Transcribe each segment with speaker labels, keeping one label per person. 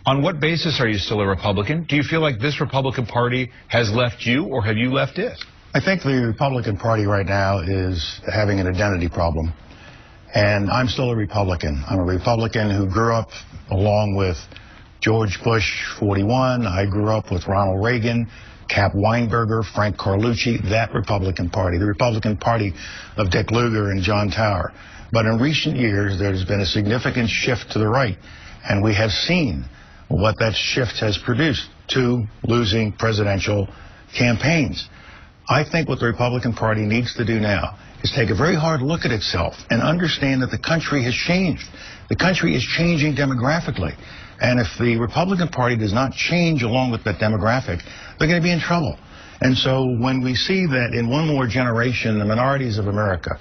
Speaker 1: On what basis are you still a Republican? Do you feel like this Republican Party has left you, or have you left it?
Speaker 2: I think the Republican Party right now is having an identity problem. And I'm still a Republican. I'm a Republican who grew up along with George Bush, 41. I grew up with Ronald Reagan, Cap Weinberger, Frank Carlucci, that Republican Party, the Republican Party of Dick Lugar and John Tower. But in recent years, there's been a significant shift to the right, and we have seen what that shift has produced to losing presidential campaigns. I think what the Republican Party needs to do now is take a very hard look at itself and understand that the country has changed. The country is changing demographically. And if the Republican Party does not change along with that demographic, they're going to be in trouble. And so when we see that in one more generation, the minorities of America,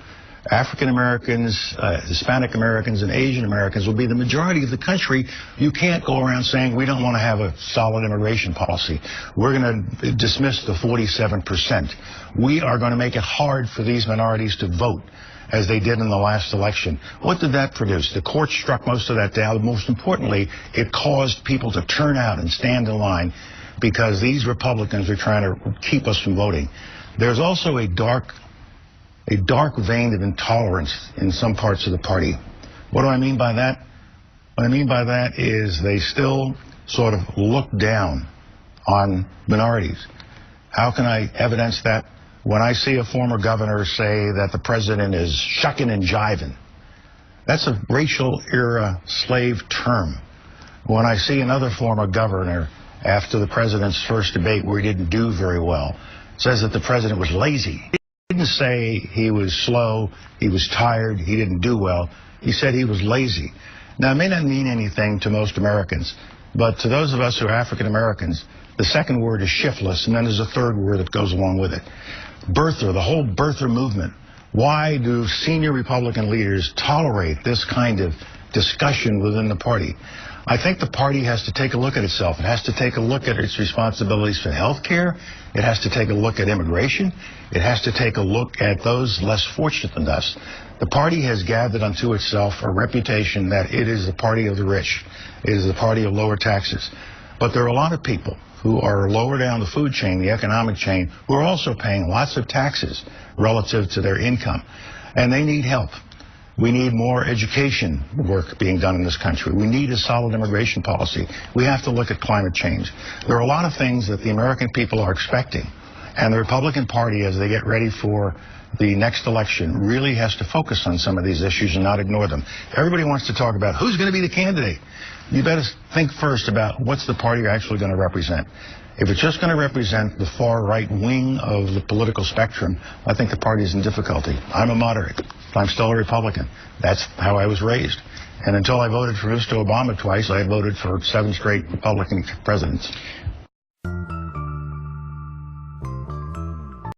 Speaker 2: African Americans, Hispanic Americans, and Asian Americans will be the majority of the country, you can't go around saying we don't want to have a solid immigration policy. We're going to dismiss the 47%. We are going to make it hard for these minorities to vote, as they did in the last election. What did that produce? The court struck most of that down. Most importantly, it caused people to turn out and stand in line because these Republicans are trying to keep us from voting. There's also a dark vein of intolerance in some parts of the party. What do I mean by that? What I mean by that is they still sort of look down on minorities. How can I evidence that? When I see a former governor say that the president is shucking and jiving, that's a racial era slave term. When I see another former governor after the president's first debate where he didn't do very well, says that the president was lazy. He didn't say he was slow, he was tired, he didn't do well. He said he was lazy. Now, it may not mean anything to most Americans, but to those of us who are African Americans, the second word is shiftless, and then there's a third word that goes along with it. Birther, the whole birther movement. Why do senior Republican leaders tolerate this kind of discussion within the party? I think the party has to take a look at itself. It has to take a look at its responsibilities for health care. It has to take a look at immigration. It has to take a look at those less fortunate than us. The party has gathered unto itself a reputation that it is the party of the rich. It is the party of lower taxes. But there are a lot of people who are lower down the food chain, the economic chain, who are also paying lots of taxes relative to their income. And they need help. We need more education work being done in this country. We need a solid immigration policy. We have to look at climate change. There are a lot of things that the American people are expecting. And the Republican Party, as they get ready for the next election, really has to focus on some of these issues and not ignore them. Everybody wants to talk about who's going to be the candidate. You better think first about what's the party you're actually going to represent. If it's just going to represent the far right wing of the political spectrum, I think the party is in difficulty. I'm a moderate. I'm still a Republican. That's how I was raised. And until I voted for Mr. Obama twice, I had voted for 7 straight Republican presidents.